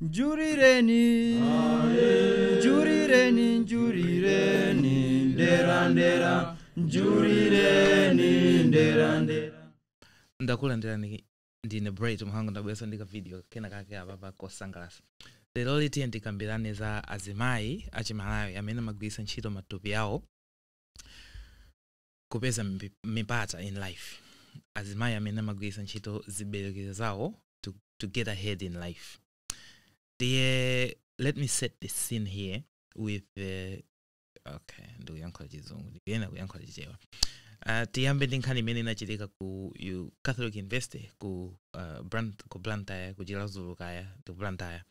Njurireni, njurireni, njurireni, ndera ndera, njurireni, ndera ndera. Ndakulandirani ndine Bright mhangu ndabwesa ndika video kena kake apa kosangalasa. Lero liti ndikambirane za Azimayi achimalawi amene magwisa ntchito matupi yawo kupeza mipata in life. Azimayi amene magwisa ntchito ziberekero zawo to get ahead in life. Let me set the scene here with okay, ndo yankhola chizungu ndiyena kuyankhola chichewa. Tiyambe ndinkhani imene inachitika ku Catholic University ku Blantyre ku Chilazulu kaya ku Blantyre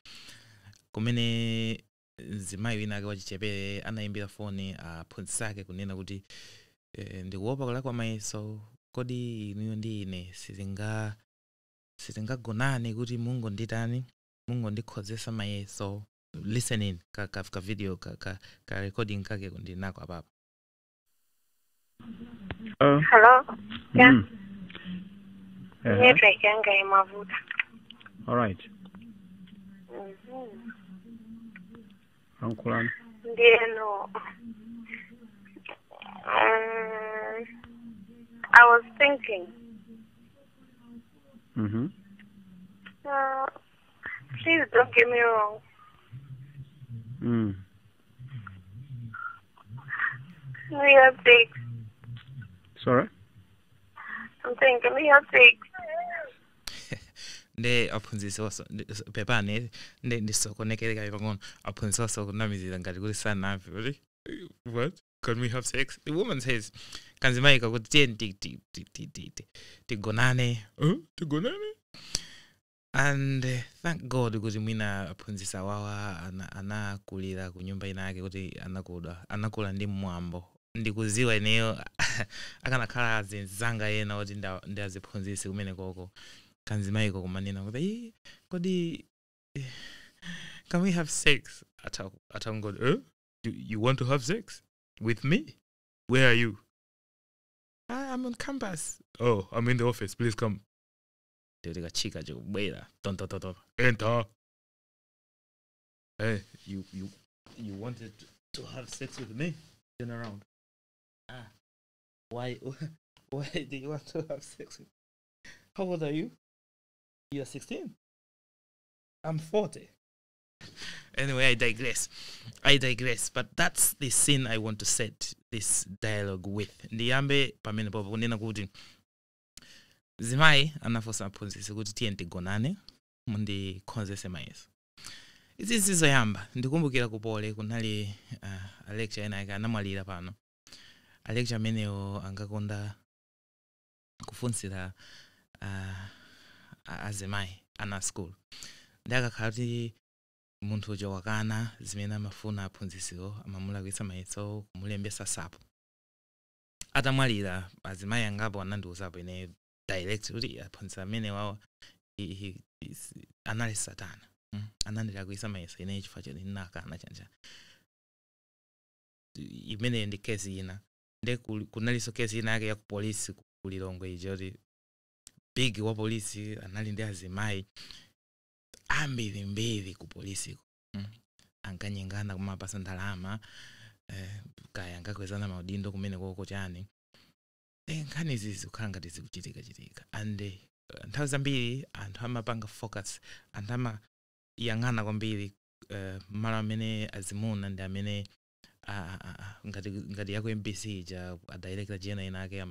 kumene mzimayi wina ake wachichepere anayimbira foni aphunzitsi ake kunena kuti ndikuopa kulakwa mayeso kodi inuyo ndi ine sitingagonane kuti Mungu nditani Mungu ndikhozesa mayeso. Listen in ka video ka recording kake ndinako apapa. Hello? Yeah. All right. Uncle. No. I was thinking. Please don't get me wrong. We have six. Sorry? I'm saying, give me your six. Nde aphunzitsi waso pepane nde sokonekeka ipangono aphunzitsi waso kunamizira ngati kuti sanavi kuti what can we have sex. The woman says kanzimayi kakuti tiyeni tigonane tigonane. And thank God kuti mwina aphunzitsi wawa anakulira ku nyumba ina yake kuti anakula ndi mwambo ndikuziwa ineyo akanakhala zinzanga yena kuti ndi aziphunzitsi kumene koko kanzimayi koko manena kuti kodi can we have sex atangod do you want to have sex with me? Where are you? I'm on campus. Oh, I'm in the office, please come. Tika chika jobwera ton enter. Hey, you wanted to have sex with me? Turn around. Why do you want to have sex with me? How old are you? You're 16. I'm 40. Anyway, I digress. But that's the scene I want to set this dialogue with. Ndiyambe pamene popo kunena kuti Zimayi anafosa aphunzitsi kuti tiyeni tigonane mundikhonzese mayeso. Izi sizoyamba ndikumbukira kupole kunali a lecture ena yake anamwalira pano. A lecture amenewo angakonda kufunsira azimayi ana school. Ndakakhala kuti munthu uja wakana zimene amafuna aphunzitsiwo amamulakwitsa mayeso kumulembesa sapo. Atamwalira azimayi angapo anandiuzapo ine direct kuti aphunzitsi amene wawo anali satana. Anandilakwitsa mayeso ine chifukwa choti ndinakana chanja. Imene ndi case ina. Nde kunalinso case ina yake ya ku police ku Lilongwe ija kuti big wa police anali ndi azimayi ambiri ku police ankanyengana kumapasa ndalama kaya angakwezana maudindo kumene koko chani. Nkhani izi zikukhala ngati zikuchitika and nthawi zambiri anthu amapanga focus anthu amayang'ana kwambiri malo amene azimuna ndi amene ngati yako MBC ija director general ina ake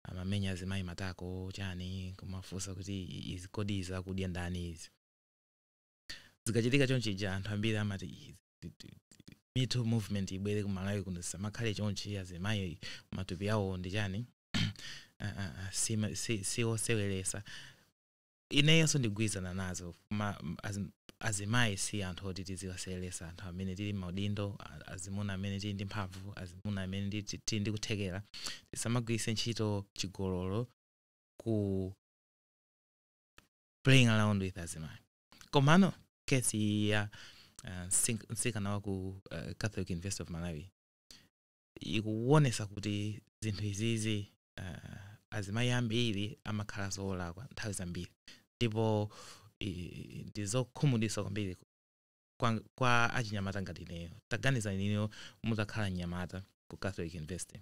amamenya azimayi matako chani kumafunsa kuti izi kodi iza kudya ndani izi. Zikachitika chonchija anthu ambiri amati Me Too movement ibwere kumalawi kuno samakhale chonchi azimayi matupi yawo ndi chani si osewelesa. Ineyonso ndigwizana nazo azimayi si anthu oti tiziwaselesa anthu amene tili maudindo azimuna amene tili ndi mphamvu azimuna amene tili ndi kuthekera tisamagwiritse ntchito chigololo ku playing around with azimayi. Komano kesi ya nsikana wa ku Catholic University of Malawi ikuonesa kuti zinthu izizi azimayi ambiri amakhala zolakwa nthawi zambiri ndipo ndizokhumudwitsa kwambiri kwa achinyamata ngati ineyo. Taganiza ineyo mutakhala nyamata ku Catholic University,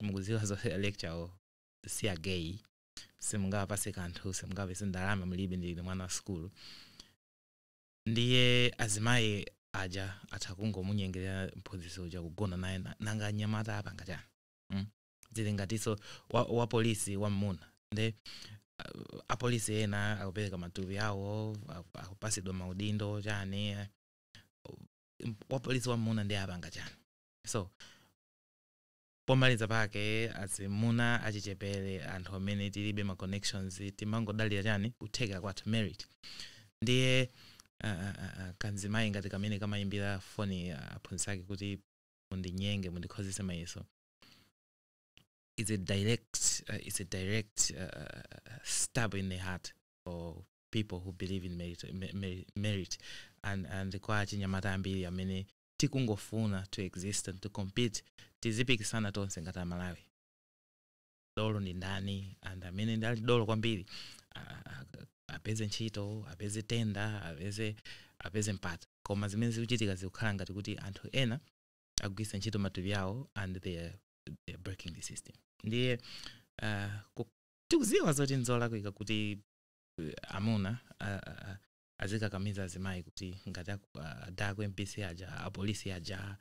mukuziwa zonse lecture si a gay, simungapase kanthu, simungapase ndalama, mulibe, ndili mwana wa skulu. Ndiye azimayi aja athakungomunyengerera mphunzitsi uja kugona naye nanga nyamata apanga chani. Zili ngatiso wa polisi wam'muna, nde apolisi ena akupereka matupi awo, akupasidwa maudindo chani, wapolisi wam'muna ndi apanga chani. So pomaliza pake azimuna achichepere, anthu amene tilibe ma connections, timangodalira chani kutheka kwathu merit. Ndiye kanzimayi ngati kamene kamayimbira foni aphunzitsi ake kuti mundinyenge, mundikhozese mayeso. It's a direct stab in the heart for people who believe in merit and kwa achinyamata ambiri amene tikungofuna to exist and to compete, tizipikisana tonse ngati Malawi. Dolo ndi ndani, and amene ndali dolo kwambiri apeze ntchito, apeze tenda, apeze mpata. Koma zimene zikuchitika zikukhala ngati kuti anthu ena akugwisa ntchito matupi awo and they're breaking the system. Ndiye tikuziwa zoti nzolakwika kuti amuna azikakamiza azimayi kuti ngati adakwe MPC aja, apolisi aja,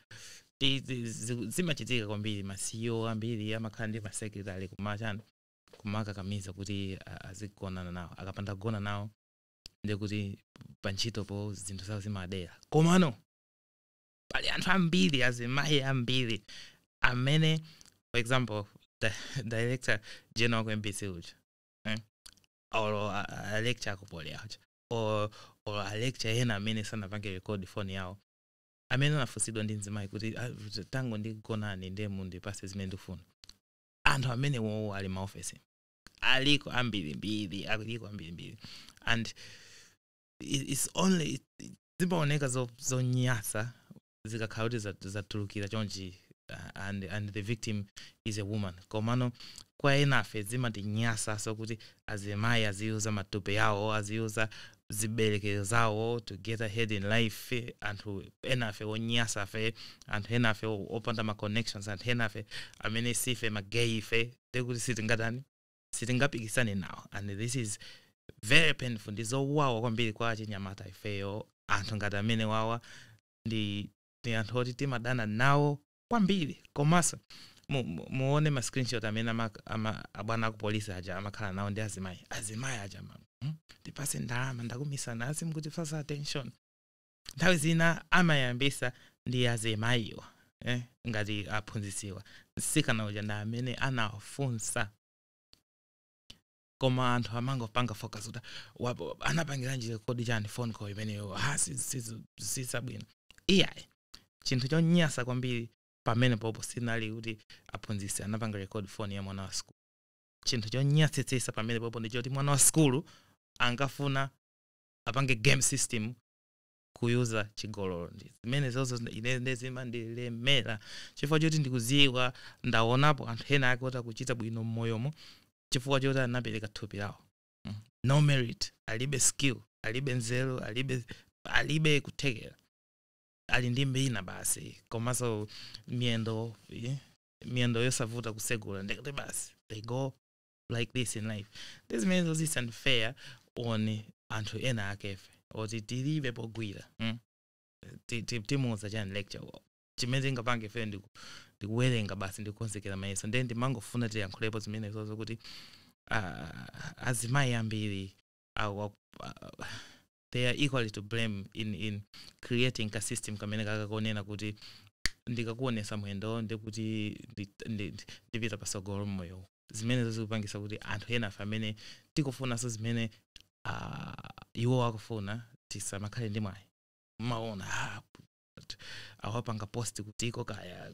zimachitika kwambiri. Ma CEO ambiri amakhala ndi masekretary kumakakamiza kuti azigonana nawo. Akapanda kugona nawo ndiye kuti pantchitopo zinthu zawo zimadera. Komano pali anthu ambiri, azimayi ambiri amene, for example, the director general wa MPC uja, or a lecture akupole aja, or a lecture ena amene sanapange record phone yawo, amene anafusidwa ndi mzimayi kuti tango ndigonane ndiye mundipase zimene ndikufuna. Anthu amene wo ali maofesi aliko ambiri, and it's only zimaoneka zonyasa zikakhala kuti zatulukira chonchi, and the victim is a woman. Komano kwa enafe zimatinyasa so kuti azimayi aziuza matupi yawo, aziuza ziberekero zawo to get ahead in life. Anthu enafe onyasa fe, anthu enafe opanda ma connections, anthu enafe amene sife magay fe, tekuti sitingapikisane nawo. And this is very painful. Ndizowawa kwambiri kwa achinyamata ifeyo. Anthu ngati amene wawa ndi anthu oti timadana nawo kwambiri. Komasa muone ma screenshot amene abwana ku polisi aja amakhala nawo ndi azimayi aja tipase ndalama ndakumisana asimkuti fasa attention. Nthawi zina amayambisa ndi azimayiwa ngati aphunzitsiwa, sikana uja ndi amene anawafunsa. Koma anthu amangopanga focus kuti anapangiranji kodi chani phone call imeneyo, sisabwino. Iyayi chinthu chonyasa kwambiri pamene popo sinali kuti aphunzitsi anapanga record phone ya mwana wa school. Chinthu chonyasitsisa pamene popo ndi choti mwana wa school angafuna apange game system kuyuza chigololo. Zimene zozo ine zimandilemera chifukwa choti ndikuziwa ndaonapo anthu ena ake ota kuchita bwino mmoyomo chifukwa choti anapereka thupi lawo. No merit, alibe skill, alibe nzeru, alibe kuthekera, ali ndi mbina basi. Komanso miyendo yosavuta kusegula ndikuti basi they go like this in life. This means it's unfair on anthu ena akefe oti tilibe pogwira. Timuza chani lecture chimene ngapange fe ndikuwerenga basi ndikukonzekera mayeso. Then ndimangofuna tiyankhulepo zimene zozo kuti azimayi ambiri they are equally to blame in creating a system kamene kakakonena kuti ndikakuonesa mwendo ndikuti ndipita pasogolo mmoyo. Zimene zikupangisa kuti anthu ena amene tikufuna so zimene iwo wakufuna tisamakhale ndi mwayi. Maona awapanga post kutiko kaya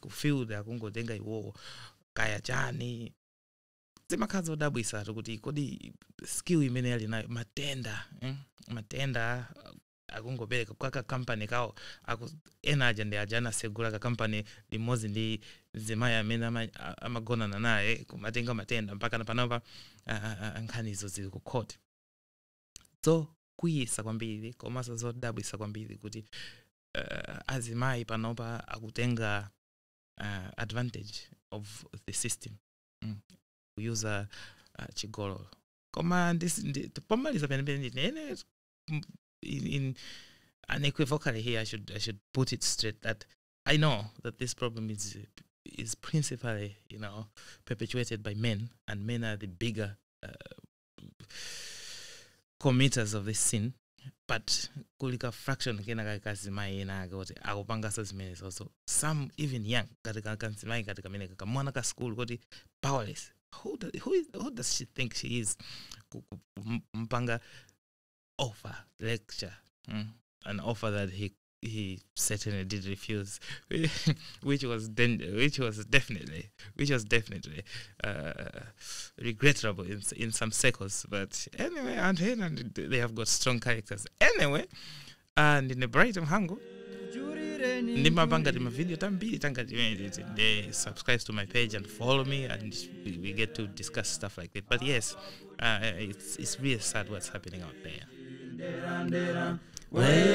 ku field akungotenga iwo kaya chani. Zimakhaza odabwisa kuti kodi skill imene ali nayo matenda akungopereka kwa company kawo ena ndi ajana segula ka company limozi ndi zimayi amene amagonana naye kumatenga matenda mpaka panapa nkhanizo zili ku court. zokuyisa kwambiri komanso zodabwisa kwambiri kuti azimayi panopa akutenga advantage of the system kuyuza chigololo koma pomaliza penepene in unequivocally here I should put it straight that I know that this problem is principally, perpetuated by men, and men are the bigger committers of this sin. But kulika fraction kena kazimayi ena kuti akupanga zimene also some even young katika kazimayi katika mene kamwana ka school kuti powerless. Who does she think she is? Mpanga offer lecture, an offer that he certainly did refuse, which was definitely regrettable in some circles. But anyway, and they have got strong characters. Anyway, and in the bright of Hango, NdiMabwana video tambiri they subscribe to my page and follow me, and we get to discuss stuff like that. But yes, it's really sad what's happening out there. Cut. 1,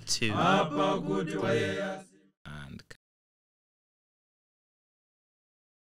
2.